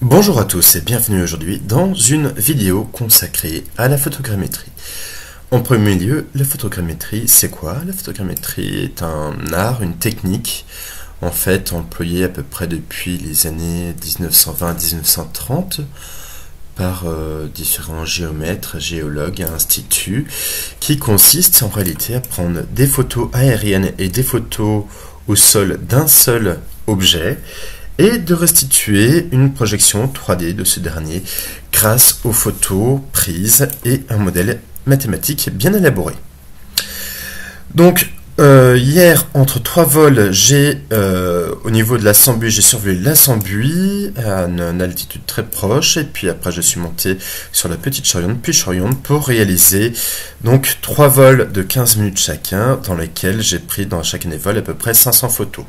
Bonjour à tous et bienvenue aujourd'hui dans une vidéo consacrée à la photogrammétrie. En premier lieu, la photogrammétrie, c'est quoi? La photogrammétrie est un art, une technique, en fait employée à peu près depuis les années 1920 à 1930 par différents géomètres, géologues et instituts, qui consiste en réalité à prendre des photos aériennes et des photos au sol d'un seul objet, et de restituer une projection 3D de ce dernier grâce aux photos prises et un modèle mathématique bien élaboré. Donc hier, entre trois vols, au niveau de la Sambuie, j'ai survolé la Sambuie à une altitude très proche, et puis après je suis monté sur la Petite Choriande puis Choriande pour réaliser donc trois vols de 15 minutes chacun, dans lesquels j'ai pris dans chacun des vols à peu près 500 photos.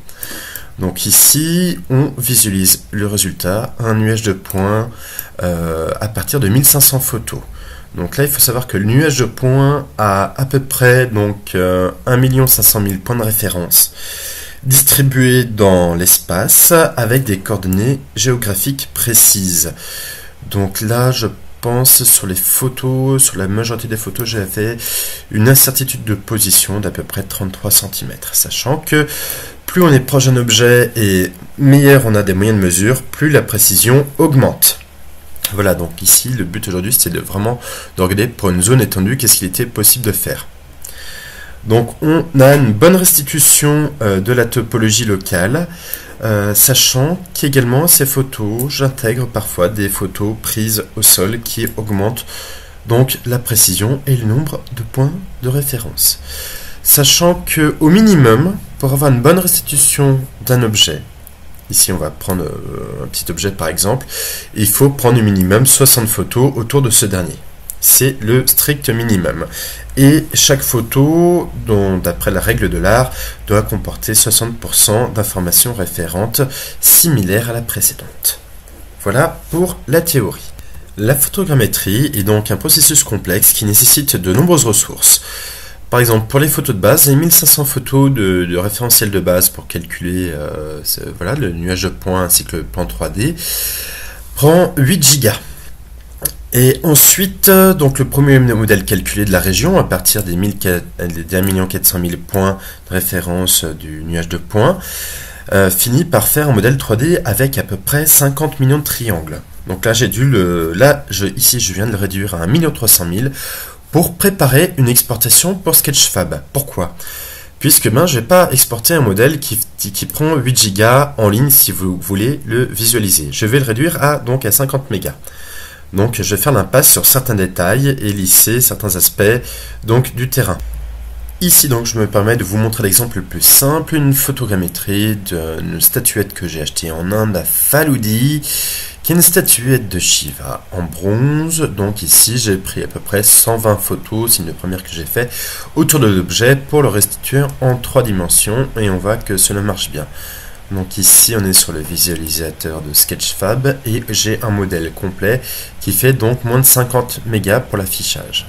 Donc ici, on visualise le résultat, un nuage de points à partir de 1500 photos. Donc là, il faut savoir que le nuage de points a à peu près donc 1 500 000 points de référence distribués dans l'espace avec des coordonnées géographiques précises. Donc là, je pense sur les photos, sur la majorité des photos, j'avais une incertitude de position d'à peu près 33 cm, sachant que plus on est proche d'un objet et meilleur on a des moyens de mesure, plus la précision augmente. Voilà, donc ici le but aujourd'hui c'était de vraiment regarder pour une zone étendue qu'est-ce qu'il était possible de faire. Donc on a une bonne restitution de la topologie locale, sachant qu'également ces photos, j'intègre parfois des photos prises au sol qui augmentent donc la précision et le nombre de points de référence. Sachant que au minimum, pour avoir une bonne restitution d'un objet, ici on va prendre un petit objet par exemple, il faut prendre au minimum 60 photos autour de ce dernier. C'est le strict minimum. Et chaque photo, d'après la règle de l'art, doit comporter 60% d'informations référentes similaires à la précédente. Voilà pour la théorie. La photogrammétrie est donc un processus complexe qui nécessite de nombreuses ressources. Par exemple, pour les photos de base, j'ai 1500 photos de référentiel de base pour calculer voilà, le nuage de points ainsi que le plan 3D. Prend 8 Go. Et ensuite, donc le premier modèle calculé de la région, à partir des 1 400 000 points de référence du nuage de points, finit par faire un modèle 3D avec à peu près 50 millions de triangles. Donc là, ici, je viens de le réduire à 1 300 000 pour préparer une exportation pour Sketchfab. Pourquoi? Puisque je ne vais pas exporter un modèle qui prend 8 Go en ligne si vous voulez le visualiser. Je vais le réduire à 50 mégas. Donc je vais faire l'impasse sur certains détails et lisser certains aspects du terrain. Ici donc je me permets de vous montrer l'exemple le plus simple, une photogrammétrie d'une statuette que j'ai achetée en Inde à Faloudi, qui est une statuette de Shiva en bronze. Donc ici j'ai pris à peu près 120 photos, c'est une première que j'ai fait, autour de l'objet pour le restituer en 3 dimensions, et on voit que cela marche bien. Donc ici on est sur le visualisateur de Sketchfab et j'ai un modèle complet qui fait donc moins de 50 mégas pour l'affichage.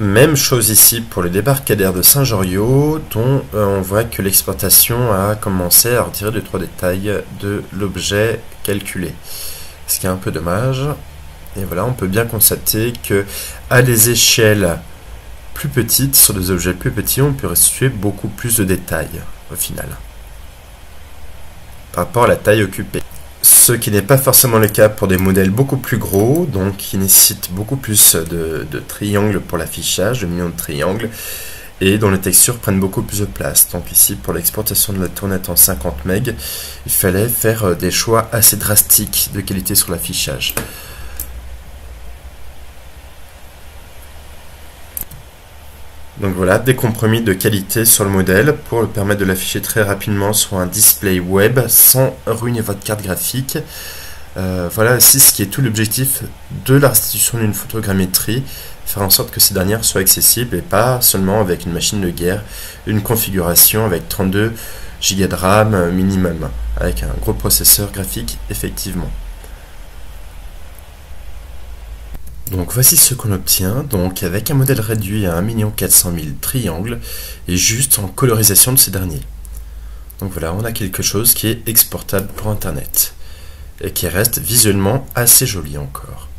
Même chose ici pour le débarcadère de Saint-Joriot, dont on voit que l'exportation a commencé à retirer 2-3 détails de l'objet calculé. Ce qui est un peu dommage. Et voilà, on peut bien constater que à des échelles plus petites, sur des objets plus petits, on peut restituer beaucoup plus de détails au final, par rapport à la taille occupée. Ce qui n'est pas forcément le cas pour des modèles beaucoup plus gros, donc qui nécessitent beaucoup plus de triangles pour l'affichage, de millions de triangles, et dont les textures prennent beaucoup plus de place. Donc ici, pour l'exportation de la tournette en 50 MB, il fallait faire des choix assez drastiques de qualité sur l'affichage. Donc voilà, des compromis de qualité sur le modèle pour le permettre de l'afficher très rapidement sur un display web sans ruiner votre carte graphique. Voilà aussi ce qui est tout l'objectif de la restitution d'une photogrammétrie, faire en sorte que ces dernières soient accessibles et pas seulement avec une machine de guerre, une configuration avec 32 Go de RAM minimum, avec un gros processeur graphique effectivement. Donc voici ce qu'on obtient, donc avec un modèle réduit à 1 400 000 triangles et juste en colorisation de ces derniers. Donc voilà, on a quelque chose qui est exportable pour Internet. et qui reste visuellement assez joli encore.